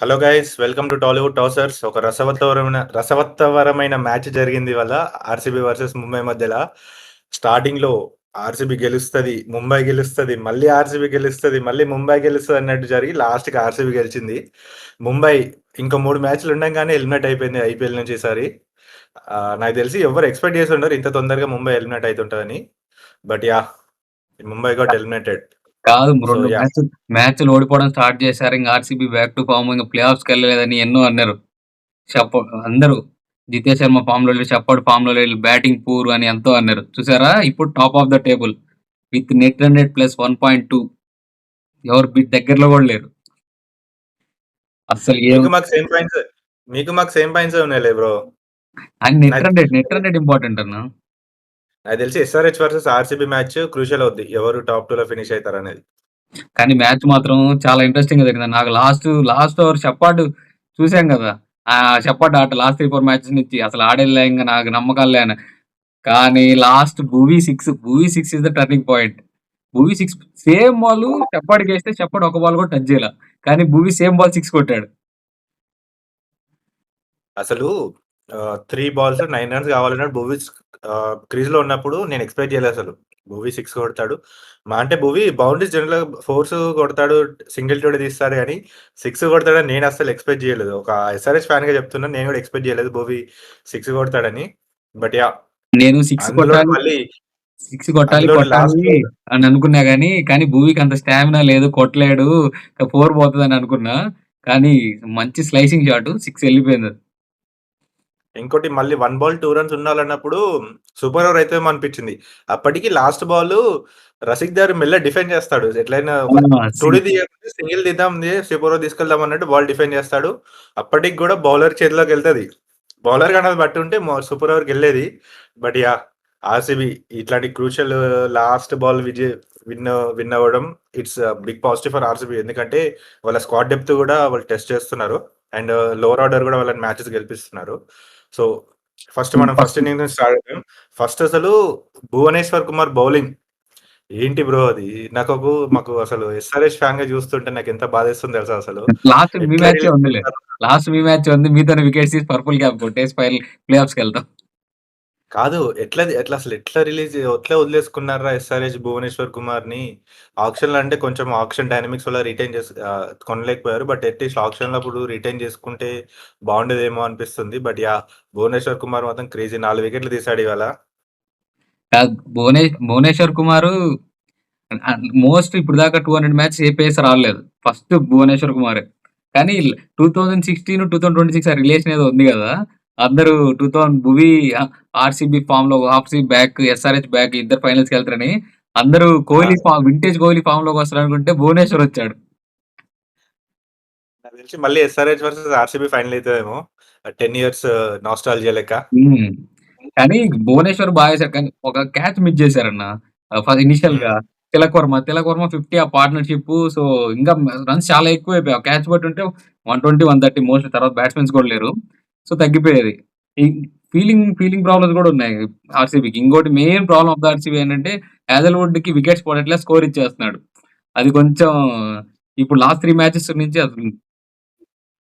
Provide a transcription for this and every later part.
Hello guys welcome to Tollywood tossers. ఒక రసవత్తరమైన match జరిగింది ఇవాళ. ఆర్సీబీ వర్సెస్ ముంబై మధ్యలో. స్టార్టింగ్ లో ఆర్సీబీ గెలుస్తుంది, ముంబై గెలుస్తుంది, మళ్ళీ ఆర్సీబీ గెలుస్తుంది, మళ్ళీ ముంబై గెలుస్తుంది అన్నట్టు జరిగి లాస్ట్ కి ఆర్సీబీ గెలిచింది. ముంబై ఇంకో 3 మ్యాచ్లు ఉండగానే ఎలిమినేట్ అయిపోయింది ఐపీఎల్ నుంచి ఈసారి. నాకు తెలిసి ఎవరు ఎక్స్పెక్ట్ చేసి ఉండరు ఇంత తొందరగా ముంబై ఎలిమినేట్ అవుతుంటుందని. But yeah, Mumbai got eliminated. కాదు సో 2 యా, మ్యాచ్‌లు ఓడిపోవడం స్టార్ట్ చేశారు. ఇంక ఆర్‌సీబీ బ్యాక్ టు ఫార్మ్ ఇంక ప్లే ఆఫ్స్‌కెళ్ళలేదని ఎన్నో అన్నారు. చెప్ప అందరూ జితేష్ శర్మ ఫామ్‌లో లేడు, షెఫర్డ్ ఫామ్‌లో లేడు, బ్యాటింగ్ పూర్ అని ఎంతో అన్నారు. చూసారా ఇప్పుడు top of the table with net run rate plus 1.2 ఎవరు దగ్గరలో కూడా లేరు. అస్సలు ఏం మీకు మాకు సేమ్ పాయింట్స్ ఉన్నాయిలే బ్రో. అని నెట్ నాకు రన్ రేట్ ఇంపార్టెంట్ అన్న. నాకు తెలిసి SRH versus RCB match crucial అవుద్ది, ఎవరు టాప్ 2 లో ఫినిష్ అవుతారు అనేది. కానీ మ్యాచ్ మాత్రం చాలా ఇంట్రెస్టింగ్‌గా జరిగింది. నాకు లాస్ట్ ఓవర్ షెఫర్డ్ చూసాం కదా! షెఫర్డ్ ఆట లాస్ట్ 3, 4 మ్యాచెస్ నుంచి అసలు ఆడేదిలే ఇంక నాకు నమ్మకాలు లే అని. కానీ last Bhuvi 6 is the turning point. Bhuvi 6 same ball షెఫర్డ్‌కేస్తే షెఫర్డ్ ఒక బాల్ కూడా టచ్ చేయలా. కానీ భువీ సేమ్ బాల్ 6 కొట్టాడు. అసలు 3 balls 9 runs కావాలన్నాడు భువీ. క్రీజ్ లో ఉన్నప్పుడు నేను ఎక్స్పెక్ట్ చేయలేదు అసలు భువీ 6 కొడతాడు. మా అంటే భువీ బౌండరీస్ జనరల్ ఫోర్స్ కొడతాడు, సింగిల్ టోడి తీస్తాడు, కానీ 6 కొడతాడని నేను అసలు ఎక్స్పెక్ట్ చేయలేదు. ఒక ఎస్ఆర్హెచ్ ఫ్యాన్ గా చెప్తున్నాను, నేను కూడా ఎక్స్పెక్ట్ చేయలేదు భువీ 6 కొడతాడని. బట్ యా, నేను 6 అందులో కొట్టాలి, మళ్ళీ 6 కొట్టాలి, అందులో కొట్టాలి లాస్ట్ లో అని అనుకున్నా కానీ భువీకి అంత స్టామినా లేదు, కొట్టలేడు. 4 పోతదని అనుకున్నా. కానీ మంచి స్లైసింగ్ షాట్ 6 ఎళ్ళిపోయిందది. ఇంకోటి మళ్ళీ 1 ball 2 runs ఉండాలన్నప్పుడు సూపర్ ఓవర్ అయితే అనిపించింది. అప్పటికి లాస్ట్ బాల్ రసిక్ దార్ మెల్ల డిఫెండ్ చేస్తాడు. ఎట్లయినా ఒక ఆ! తుడి తీయకుంటే సింగిల్ తీద్దాం, సూపర్ ఓవర్ తీసుకెళ్దాం అన్నట్టు బాల్ డిఫెండ్ చేస్తాడు. అప్పటికి కూడా బౌలర్ చేతిలోకి వెళ్తది. బౌలర్ కనుక బట్టి ఉంటే సూపర్ ఓవర్కి వెళ్ళేది. బట్ యా, ఆర్సీబీ ఇట్లాంటి crucial last ball win win అవ్వడం it's big positive for RCB. ఎందుకంటే వాళ్ళ స్క్వాడ్ డెప్త్ కూడా వాళ్ళు టెస్ట్ చేస్తున్నారు. అండ్ లోవర్ ఆర్డర్ కూడా వాళ్ళని మ్యాచెస్ గెలిపిస్తున్నారు. So first first innings start చేద్దాం. ఫస్ట్ అసలు భువనేశ్వర్ కుమార్ బౌలింగ్ ఏంటి బ్రో అది. మాకు అసలు ఎస్ఆర్హెచ్ ఫ్యాన్ గా చూస్తుంటే నాకు ఎంత బాధేస్తుంది తెలుసా అసలు. లాస్ట్ మీ ఎట్లా మ్యాచే రిలీజ్ ఉందిలే. చేస్తారు. లాస్ట్ మీ మ్యాచే ఉంది. మీతోనే వికెట్స్ తీసి పర్పుల్ క్యాప్ కొట్టేసి ప్లే ఆఫ్స్‌కెళ్తాం. కాదు, ఎట్లా ఎట్లా వదిలేసుకున్నారా ఎస్ఆర్హెచ్ భువనేశ్వర్ కుమార్ ని. ఆప్షన్ అంటే కొంచెం ఆప్షన్ డైనమిక్స్ వల్ల కొనలేకపోయారు. బట్ అట్లీస్ట్ ఆప్షన్ లో అప్పుడు రిటైన్ చేసుకుంటే బాగుండేదేమో అనిపిస్తుంది. బట్ యా, భువనేశ్వర్ కుమార్ మాత్రం క్రేజీ 4 వికెట్లు తీసాడు ఇవాళ. కాదు భువనేశ్వర్ కుమారు మోస్ట్ ఇప్పటిదాకా 200 మ్యాచెస్ ఏ పేసర్ ఆడలేదు. ఫస్ట్ భువనేశ్వర్ కుమారే. కానీ 2016, 2026 ఆ రిలేషన్ ఏదో ఉంది గదా! అందరూ 2000 భువీ ఆర్‌సీబీ ఫామ్‌లో ఆర్‌సీబీ బ్యాక్, ఎస్ఆర్‌హెచ్ బ్యాక్ ఇద్దరు ఫైనల్స్‌కెళ్తారని అందరూ ఆ, వింటేజ్ కోహ్లీ ఫామ్‌లోకి వస్తాడనుకుంటే భువనేశ్వర్ వచ్చాడు. నాకు తెలిసి మళ్ళీ ఎస్ఆర్హెచ్ వర్సెస్ ఆర్సీబీ ఫైనల్ అవుతుందేమో. 10 years నాస్టాలజియా లెక్క. హ్మ్. కానీ భువనేశ్వర్ బాగేసాడు. కానీ ఒక క్యాచ్ మిస్ చేశారన్న. ఇనీషియల్‌గా ఉమ్. తిలక్ వర్మ 50 ఆ పార్ట్నర్‌షిప్. సో, ఇంకా రన్స్ చాలా ఎక్కువైపోయాయి. ఆ క్యాచ్ పట్టుంటే 120, 130 మోస్ట్‌లీ తర్వాత బ్యాట్స్‌మెన్స్ కూడా లేరు. సో, తగ్గిపోయేది. ఈ ఫీలింగ్ ప్రాబ్లమ్స్ కూడా ఉన్నాయి ఆర్‌సీబీకి. ఇంకోటి main problem of the RCB ఏంటంటే హ్యాజెల్‌వుడ్‌కి వికెట్స్ పడట్లే, స్కోర్ ఇచ్చేస్తున్నాడు. అది కొంచెం ఇప్పుడు లాస్ట్ 3 మ్యాచెస్ నుంచి అసలు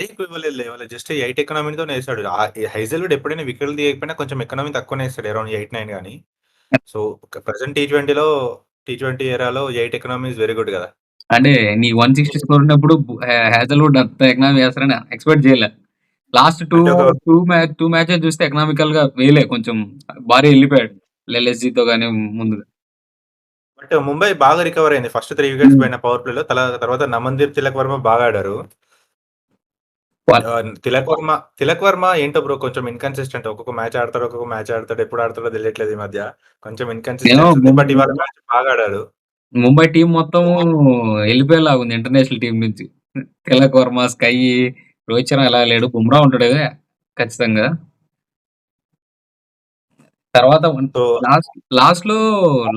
ఎక్కువ ఇవ్వలేదులే, వాళ్ళ జస్ట్ 8 ఎకనామీతోనే వేసాడు. హైజల్వుడ్ ఎప్పుడైనా వికెట్లు తీయకపోయినా కొంచెం ఎకనామీ తక్కువనే వేస్తాడు, అరౌండ్ 8-9 కానీ. సో ప్రెసెంట్ టీ ట్వంటీ ఏరాలో 8 ఎకనామీ ఇస్ వెరీ గుడ్ కదా. అంటే నీ 160 స్కోర్ ఉన్నప్పుడు హ్యాజెల్‌వుడ్ అంత ఎకనామీ వేస్తారని ఎక్స్‌పెక్ట్ చేయలే. లాస్ట్ అంటే ఒక 2 మ్యాచెస్ చూస్తే ఎకనామికల్‌గా వేయలే, కొంచెం భారీ ఎళ్ళిపోయాడు. ఎల్ఎస్‌జీతో గాని ముందు. బట్ ముంబై బాగా రికవర్ అయింది. ఫస్ట్ 3 వికెట్స్ హ్మ్. పైన పవర్ ప్లేలో. తర్వాత నమన్‌దీప్, తిలక్ వర్మ బాగా ఆడారు. వాళ్ళ తిలక్ వర్మ ఏంటో బ్రో, కొంచెం ఇన్‌కన్సిస్టెంట్. ఒక్కొక్క మ్యాచ్ ఆడతాడు, ఒక్కొక్క మ్యాచ్ ఆడతాడు. ఎప్పుడు ఆడతాడో తెలియట్లేదు ఈ మధ్య. కొంచెం నేను ఇన్‌కన్సిస్టెన్సీ ఉంది. బట్ ఇవాళ మ్యాచ్ బాగా ఆడాడు. ముంబై టీమ్ మొత్తము ఎళ్ళిపోయేలాగుంది ఇంటర్నేషనల్ టీమ్ నుంచి. తిలక్ వర్మ, స్కై, రోహిత్ శర్మ ఎలాగ లేడు. బుమ్రా ఉంటాడు ఖచ్చితంగా. తర్వాత సో లాస్ట్ లాస్ట్‌లో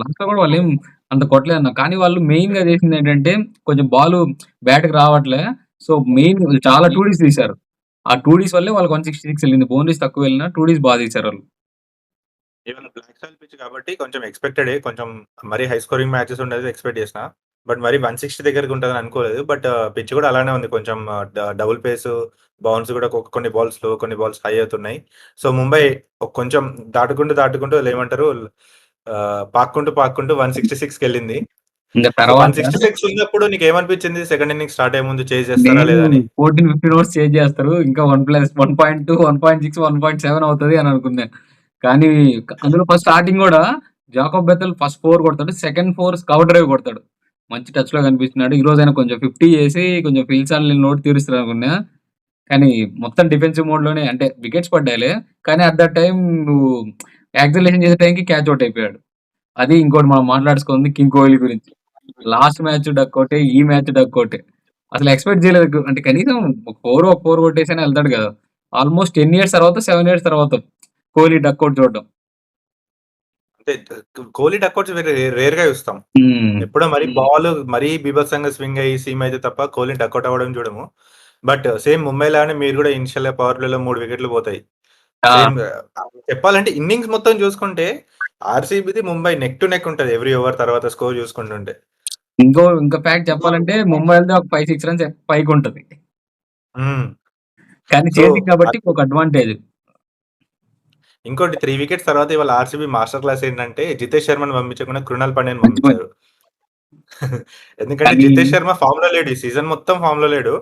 లాస్ట్‌లో కూడా వాళ్ళేం అంత కొట్టలేదన్న. కానీ వాళ్ళు మెయిన్‌గా చేసిందేంటంటే కొంచెం బాలు బ్యాట్‌కి రావట్లే. సో, మెయిన్ చాలా 2 డీస్ తీశారు. ఆ 2 డీస్ వల్లే వాళ్ళకి 166 ఎళ్ళింది. బౌండరీస్ తక్కువ వెళ్ళినా 2 డీస్ తీశారాళ్ళు. ఇవాళ బ్లాక్ సాయిల్ పిచ్ కాబట్టి కొంచెం ఎక్స్‌పెక్టెడే. కొంచెం మరీ హై స్కోరింగ్ మ్యాచెస్ ఉండేది ఎక్స్‌పెక్ట్ చేసిన. బట్ మరి 160 దగ్గరకి ఉంటదని అనుకోలేదు. బట్ పిచ్ కూడా అలానే ఉంది. కొంచెం డబుల్ పేసు, బౌన్స్ కూడా కొన్ని బాల్స్ లో, కొన్ని బాల్స్ హై అవుతున్నాయి. సో, ముంబై కొంచెం దాటుకుంటూ ఏమంటారు పాక్కుంటూ 166కెళ్ళింది. ఇంక సో, తర్వాత 166 ఉన్నప్పుడు నీకేమనిపించింది? సెకండ్ ఇన్నింగ్స్ స్టార్ట్ అయ్యే ముందు చేజ్ చేస్తారా నేను లేదా అని? 14, 15 ఓవర్స్ చేంజ్ చేస్తారు. ఇంకా 1+1.2, 1.6, 1.7 అవుతది అని అనుకున్నా. కానీ అందులో ఫస్ట్ స్టార్టింగ్ గూడా జాకోబ్ బెథెల్ ఫస్ట్ 4 కొడతాడు. సెకండ్ 4 కవర్ డ్రైవ్ కొడతాడు. మంచి టచ్‌లో కనిపిస్తున్నాడు. ఈరోజైనా కొంచెం 50 చేసి కొంచెం ఫిల్ సాల్ట్‌ని లోటు తీరుస్తాడనుకున్నా. కానీ మొత్తం డిఫెన్సివ్ మోడ్‌లోనే అంటే వికెట్స్ పడ్డాయిలే. కానీ అట్ థట్ టైమ్ నువ్వు యాక్సిలరేషన్ చేసే టైంకి క్యాచ్ ఔట్ అయిపోయాడు. అది ఇంకోటి మనం మాట్లాడుకుంది కింగ్ కోహ్లీ గురించి. లాస్ట్ మ్యాచ్ డకౌటే. ఈ మ్యాచ్ డకౌటే. అసలు ఎక్స్‌పెక్ట్ చేయలేదు. అంటే కనీసం ఒక 4 కొట్టేసైనా ఎళ్తాడు గదా! ఆల్‌మోస్ట్ 10 ఇయర్స్ తర్వాత, 7 ఇయర్స్ తర్వాత కోహ్లీ డకౌట్ చూడడం. అంటే కోహ్లీ డకౌట్స్ వెరీ రేర్‌గా చూస్తాం. హ్మ్. ఎప్పుడో మరి బాల్ మరీ బీభత్సంగా స్వింగ్ అయ్యి సీమ్ అయితే తప్ప కోహ్లీ డకౌట్ అవ్వడం చూడము. బట్ సేమ్ ముంబై లానే మీరు కూడా ఇనిషియల్‌గా పవర్ ప్లేలో 3 వికెట్లు పోతాయి. ఆ! సేమ్ చెప్పాలంటే ఇన్నింగ్స్ మొత్తం చూసుకుంటే ఆర్‌సీబీది ముంబై నెక్ టు నెక్ ఉంటది. ఎవ్రీ ఓవర్ తర్వాత స్కోర్ చూసుకుంటుంటే. ఇంకో ఫ్యాక్ట్ చెప్పాలంటే ముంబై‌లోది ఒక 5, 6 రన్స్ పైకుంటది. హ్మ్. కానీ సో, చేసింది కాబట్టి ఒక అడ్వాంటేజ్. ఇంకోటి 3 వికెట్స్ తర్వాత ఇవాళ ఆర్‌సీబీ మాస్టర్ క్లాస్ ఏంటంటే జితేష్ శర్మని పంపించకుండా కృణాల్ పాండ్యాని మంచి పని. పంపించారు. ఎందుకంటే కానీ జితేష్ శర్మ ఫామ్‌లో లేడు. ఈ సీజన్ మొత్తం ఫామ్‌లో లేడు.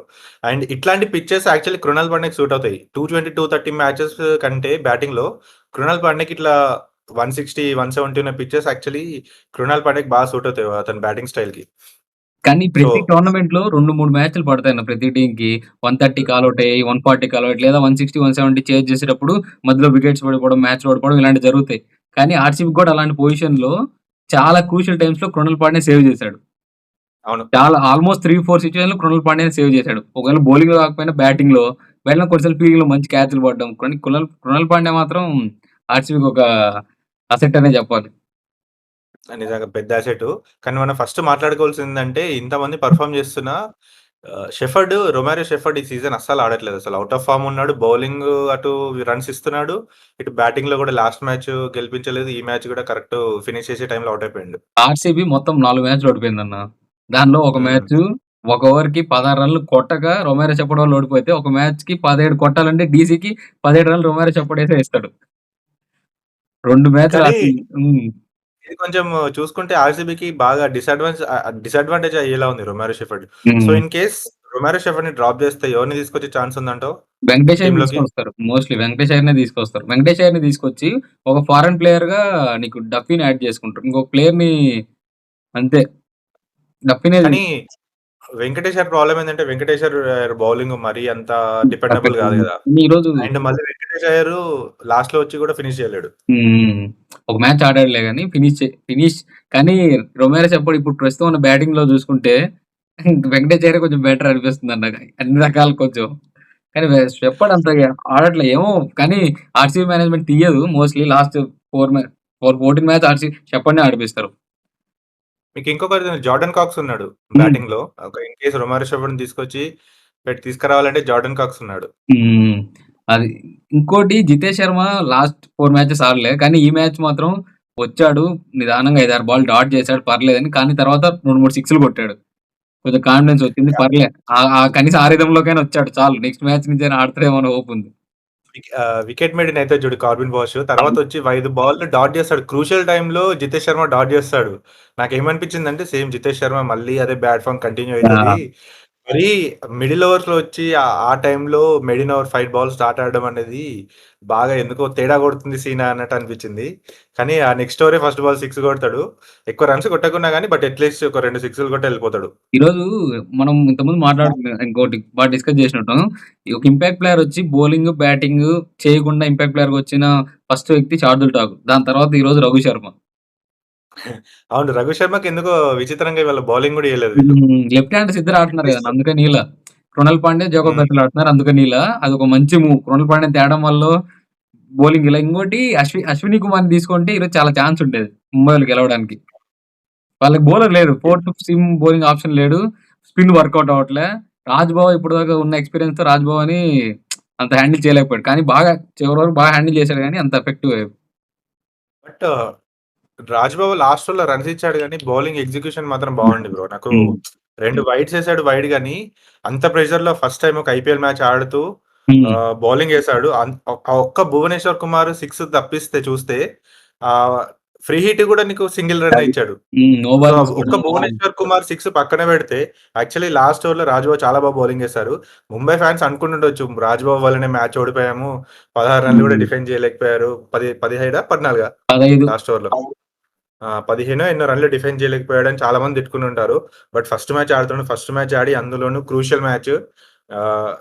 అండ్ ఇట్లాంటి పిచెస్ యాక్చువల్లీ కృణాల్ పాండ్యాకి సూట్ అవుతాయి. 220, 230 మ్యాచెస్ కంటే బ్యాటింగ్‌లో కృణాల్ పాండ్యాకి ఇట్లా 160, 170 ఉన్న పిచెస్ యాక్చువల్లీ కృణాల్ పాండ్యాకి బాగా సూట్ అవుతాయి అతని బ్యాటింగ్ స్టైల్‌కి. కానీ సో, ప్రతి టోర్నమెంట్‌లో 2, 3 మ్యాచ్‌లు పడతాయన్న ప్రతి టీమ్‌కి. 130 ఆలౌట్ అయ్యి, 140 ఆలౌట్ లేదా 160, 170 చేజ్ చేసేటప్పుడు మధ్యలో వికెట్స్ పడిపోవడం, మ్యాచ్‌లు ఓడిపోవడం ఇలాంటివి జరుగుతాయి. కానీ ఆర్‌సీబీకి కూడా అలాంటి పొజిషన్‌లో చాలా క్రూషియల్ టైమ్స్‌లో కృణాల్ పాండ్యా సేవ్ చేశాడు. అవును. చాలా ఆల్‌మోస్ట్ 3, 4 సిట్యుయేషన్‌లో కృణాల్ పాండ్యానే సేవ్ చేశాడు. ఒకవేళ బౌలింగ్‌లో కాకపోయినా బ్యాటింగ్‌లో వెళ్ళిన కొన్నిసార్లు ఫీల్డింగ్‌లో మంచి క్యాచ్‌లు పడ్డం. కానీ కృణాల్ పాండ్యా మాత్రం ఆర్‌సీబీకి ఒక అసెట్ అనే చెప్పాలి. నిజంగా పెద్ద అసెటు. కానీ మనం ఫస్ట్ మాట్లాడుకోవాల్సిందంటే ఇంతమంది పెర్ఫార్మ్ చేస్తున్నా రొమారియో షెఫర్డ్ ఈ సీజన్ అస్సలు ఆడట్లేదు. అసలు ఔట్ ఆఫ్ ఫార్మ్ ఉన్నాడు. బౌలింగ్ అటు రన్స్ ఇస్తున్నాడు. ఇటు బ్యాటింగ్‌లో కూడా లాస్ట్ మ్యాచ్ గెలిపించలేదు. ఈ మ్యాచ్ కూడా కరెక్ట్ ఫినిష్ చేసే టైంలో ఔట్ అయిపోయిండు. ఆర్‌సీబీ మొత్తం 4 మ్యాచ్‌లు ఓడిపోయిందన్న. దానిలో ఒక హ్మ్. మ్యాచు ఒక ఓవర్‌కి 16 రన్‌లు కొట్టగా రొమారియో చెప్పడం వల్ల ఓడిపోతే, ఒక మ్యాచ్‌కి 17 కొట్టాలంటే డీసీకి 17 రన్‌లు రొమారియో చెప్పడేసే ఇస్తాడు. 2 మ్యాచ్‌లు కానీ అసలు హ్మ్. ఇది కొంచెం చూసుకుంటే ఆర్‌సీబీకి బాగా డిసడ్వాంటేజ్ అయ్యేలా ఉంది రొమారియో షెఫర్డ్. సో, హ్మ్. ఇన్ కేస్ రొమారియో షెఫర్డ్‌ని డ్రాప్ చేస్తే ఎవరిని తీసుకొచ్చే ఛాన్స్ ఉందంటావు వెంకటేష్ అయ్యర్‌ని టీమ్‌లోకి? తీసుకొనొస్తారు. మోస్ట్‌లీ వెంకటేష్ అయ్యర్‌నే తీసుకొస్తారు. వెంకటేష్ అయ్యర్‌ని తీసుకొచ్చి ఒక ఫారెన్ ప్లేయర్‌గా నీకు డఫీని యాడ్ చేసుకుంటారు. ఇంకొక ప్లేయర్‌ని అంతే డఫీనే కానీ వెంకటేషర్ ప్రాబ్లమ్ ఏందంటే వెంకటేషర్ బౌలింగ్ మరీ అంత డిపెండబుల్ పర్ఫెక్ట్. కాదు గదా! ఈరోజు అండ్ మళ్ళీ వెంకటేష్ అయ్యర్ లాస్ట్‌లో వచ్చి కూడా ఫినిష్ చేయలేడు. హ్మ్. ఒక మ్యాచ్ ఆడాడులే గాని ఫినిష్ కానీ రొమేరో చెప్పడు ఇప్పుడు ప్రస్తుతం ఉన్న బ్యాటింగ్‌లో చూసుకుంటే వెంకటేష్ అయ్యరే కొంచెం బెటర్ అనిపిస్తుందన్న. అన్ని రకాలు కొంచెం. కానీ షెపర్డ్ అంతగా ఆడట్లే. ఏమో కానీ ఆర్‌సీబీ మేనేజ్‌మెంట్ తీయదు. మోస్ట్‌లీ లాస్ట్ 14 మ్యాచ్ షెపర్డ్‌నే ఆడిపిస్తారు. మీకు ఇంకొకరు జార్డన్ కాక్స్ ఉన్నాడు హ్మ్. బ్యాటింగ్‌లో. ఇన్ కేస్ రొమారియో షెఫర్డ్‌ని తీసుకురావాలంటే జార్డన్ కాక్స్ ఉన్నాడు. హ్మ్. అది. ఇంకోటి జితేష్ శర్మ లాస్ట్ 4 మ్యాచెస్ ఆడలే. కానీ ఈ మ్యాచ్ మాత్రం వచ్చాడు. నిదానంగా 5, 6 బాల్ డాట్ చేసాడు పర్లేదని. కానీ తర్వాత 2, 3 సిక్స్‌లు కొట్టాడు. కొంచెం కాన్ఫిడెన్స్ వచ్చింది. పర్లే. కనీసం ఆ రిథమ్‌లోకైనా వచ్చాడు చాలు. నెక్స్ట్ మ్యాచ్ నుంచైనా ఆడతాడేమో అని హోప్ ఉంది. వికెట్ మేడిన్ అయితే చూడు కార్బిన్ బాష్ తర్వాత వచ్చి 5 బాల్‌లు డాట్ చేస్తాడు. క్రూషియల్ టైమ్‌లో జితేష్ శర్మ డాట్ చేస్తాడు. నాకేమనిపించిందంటే సేమ్ జితేష్ శర్మ మళ్ళీ అదే బ్యాట్ ఫార్మ్ కంటిన్యూ అయితది. ఆ! మరి మిడిల్ ఓవర్స్‌లో వచ్చి ఆ టైమ్‌లో మిడిల్ ఓవర్ 5 బాల్స్ స్టార్ట్ ఆడడం అనేది బాగా ఎందుకో తేడా కొడుతుంది సీనా అన్నట్టు అనిపించింది. కానీ ఆ నెక్స్ట్ ఓవరే ఫస్ట్ బాల్ 6 కొడతాడు. ఎక్కువ రన్స్ కొట్టకున్నా గాని బట్ అట్‌లీస్ట్ ఒక 2 సిక్స్‌లు కొట్టి ఎళ్ళిపోతాడు. ఈరోజు మనం ఇంతకుముందు మాట్లాడుకున్నాం. ఇంకోటి బాగా డిస్కస్ చేసినట్టు. ఒక ఇంపాక్ట్ ప్లేయర్ వచ్చి బౌలింగ్, బ్యాటింగ్ చేయకుండా ఇంపాక్ట్ ప్లేయర్‌గా వచ్చిన ఫస్ట్ వ్యక్తి శార్దుల్ ఠాకూర్. దాని తర్వాత ఈరోజు రఘు శర్మ. అవును. రఘు శర్మకి ఎందుకో విచిత్రంగా ఇవాళ బౌలింగ్ కూడా ఎయలేదు వీళ్ళు. లెఫ్ట్ హ్యాండర్స్ ఇద్దరు ఆడుతున్నారు గదా! అట్‌లీస్ట్ అందుకని ఇలా. కృణాల్ పాండ్యా, జాకోబ్ హ్మ్. బెత్తల్ ఆడుతున్నారు. అందుకని ఇలా. అదొక మంచి మూవ్. కృణాల్ పాండ్యాని తేవడం వల్లో బౌలింగ్ ఇలా. ఇంకోటి అశ్విని కుమార్‌ని తీసుకుంటే ఈరోజు చాలా ఛాన్స్ ఉండేది ముంబైలో గెలవడానికి. వాళ్ళకి బౌలర్ లేరు. 4 సీమ్ బౌలింగ్ ఆప్షన్ లేడు. స్పిన్ వర్కౌట్ అవ్వట్లే. రాజ్‌బావ ఇప్పటిదాకా ఉన్న ఎక్స్‌పీరియన్స్‌తో రాజ్‌బావని అంత హ్యాండిల్ చేయలేకపోయాడు. కానీ బాగా చివరి వరకు బాగా హ్యాండిల్ చేసాడు గానీ అంత ఎఫెక్టివ్ బట్ రాజ్‌బాబు లాస్ట్ ఓవర్‌లో రన్స్ ఇచ్చాడు గానీ, బౌలింగ్ ఎగ్జిక్యూషన్ మాత్రం బాగుంది బ్రో. నాకు హ్మ్. 2 వైడ్స్ ఏసాడు వైడ్ గాని, అంత ప్రెషర్‌లో ఫస్ట్ టైమ్ ఒక ఐపీఎల్ మ్యాచ్ ఆడుతూ హ్మ్. బౌలింగ్ ఏసాడు. ఆ ఒక్క భువనేశ్వర్ కుమార్ 6 తప్పిస్తే చూస్తే ఆహ్, ఫ్రీ హిట్ గూడా నీకు సింగిల్ రన్నే అది. ఇచ్చాడు. నో సో, బాల్ మిస్ ఒక్క కూడా. భువనేశ్వర్ కుమార్ 6 పక్కన పెడితే యాక్చువల్లీ లాస్ట్ ఓవర్‌లో రాజ్‌బాబు చాలా బౌలింగ్ ఏసారు. ముంబై ఫ్యాన్స్ అనుకుంటుండొచ్చు రాజ్‌బాబు వల్లనే మ్యాచ్ ఓడిపోయాము. 16 రన్‌లు గూడా హ్మ్. డిఫెండ్ చేయలేకపోయారు. 15 14 15 లాస్ట్ ఓవర్‌లో. 15 ఎన్నో రన్‌లు డిఫెండ్ చేయలేకపోయాడని చాలా మంది తిట్టుకునుంటారు. బట్ ఫస్ట్ మ్యాచ్ ఆడుతుండు. ఫస్ట్ మ్యాచ్ ఆడి అందులోనూ క్రూషియల్ మ్యాచ్ ఆహ్,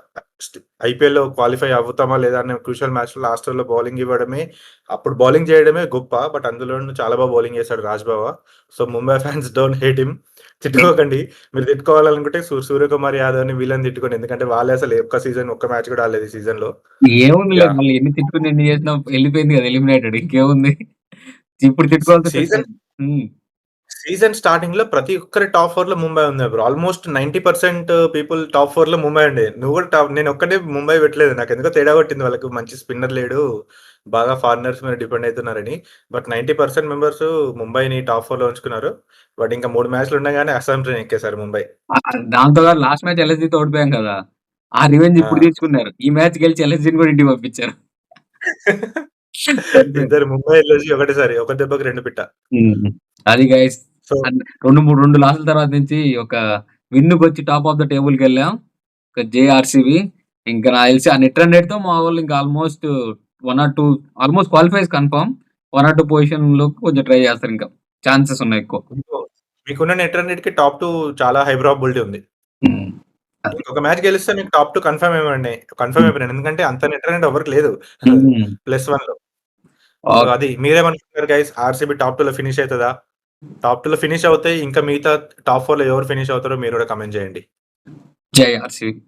ఐపీఎల్‌లో క్వాలిఫై అవుతామా లేదా అనే క్రూషియల్ మ్యాచ్‌లో లాస్ట్ ఓవర్‌లో బౌలింగ్ ఇవ్వడమే అప్పుడు బౌలింగ్ చేయడమే గొప్ప. బట్ అందులోనూ చాలా బౌలింగ్ చేసాడు Raj Bawa. So, Mumbai fans don't hate him. తిట్టుకోకండి. మీరు తిట్టుకోవాలనుకుంటే సూర్యకుమార్ యాదవ్‌ని వీళ్ళని తిట్టుకోండి. ఎందుకంటే వాళ్ళే అసలు ఒక్క సీజన్ ఒక్క మ్యాచ్ కూడా ఆడలేదు ఈ సీజన్‌లో. ఏముందిలే యాహ్! మళ్ళీ ఎన్ని తిట్టుకుని ఎన్ని చేసినా ఎళ్ళిపోయింది కదా! ఎలిమినేటెడ్ ఇంకేముంది. ఇప్పుడు తిట్టుకోవాల్సిన సీజన్ హ్మ్. సీజన్ స్టార్టింగ్‌లో ప్రతి ఒక్కరి టాప్ 4లో ముంబై ఉంది బ్రో. ఆల్‌మోస్ట్ 90% పీపుల్ టాప్ 4లో ముంబై ఉండే. నువ్వు కూడా నేనొక్కడినే ముంబై పెట్టలేదు. నాకెందుకో తేడా కొట్టింది వాళ్ళకి మంచి స్పిన్నర్ లేడు. బాగా ఫారినర్స్ మీద డిపెండ్ అయితున్నారని. బట్ 90% మెంబర్స్ ముంబైని టాప్ 4లో ఉంచుకున్నారు. బట్ ఇంకా 3 మ్యాచ్‌లు ఉండగానే అస్సాం ట్రైన్ ఎక్కేసారు ముంబై. దాంతో పాటు లాస్ట్ మ్యాచ్ ఎల్ఎస్‌జీతో ఓడిపోయాం కదా! ఆ రివెంజ్ ఇప్పుడు ఆ! తీర్చుకున్నారు. ఈ మ్యాచ్ గెలిచి ఎల్ఎస్‌జీని కూడా ఇంటికి పంపించారు. సరిపోయింది. ఇద్దరు ముంబై ఎల్ఎస్‌జీ ఒకటేసారి. ఒక దెబ్బకి 2 పిట్ట. హ్మ్. అది గైస్. సో 2 లాస్‌ల తర్వాత నుంచి ఒక విన్‌కొచ్చి టాప్ ఆఫ్ ద టేబుల్‌కెళ్ళాం. ఒక జేఆర్‌సీబీ. ఇంకా నాకు తెలిసి ఆ నెట్ రన్ రేట్‌తో మా వోళ్ళు ఇంకా almost 1 or 2 almost qualifies confirm. 1 or 2 పొజిషన్‌లోకి కొంచెం ట్రై చేస్తారింకా. ఛాన్సెస్ ఉన్నాయి ఎక్కువ. మీకున్న నెట్ రన్నిటికి టాప్ 2 చాలా హై ప్రాబబిలిటీ ఉంది. హ్మ్. అది. ఇంకొక మ్యాచ్ గెలిస్తే మీకు టాప్ 2 కన్ఫర్మ్ హ్మ్. అయిపోయినాను. ఎందుకంటే అంత నెట్ రన్ ఎవరికీ లేదు. హ్మ్. +1లో. So, okay. అది మీరేమనుకుంటున్నారు గైస్? ఆర్‌సీబీ టాప్ 2లో ఫినిష్ అయితదా? టాప్ 2లో ఫినిష్ అవుతే ఇంకా మిగతా టాప్ 4లో ఎవరు ఫినిష్ అవుతారో మీరు కూడా కామెంట్ చేయండి. జేఆర్‌సీబీ.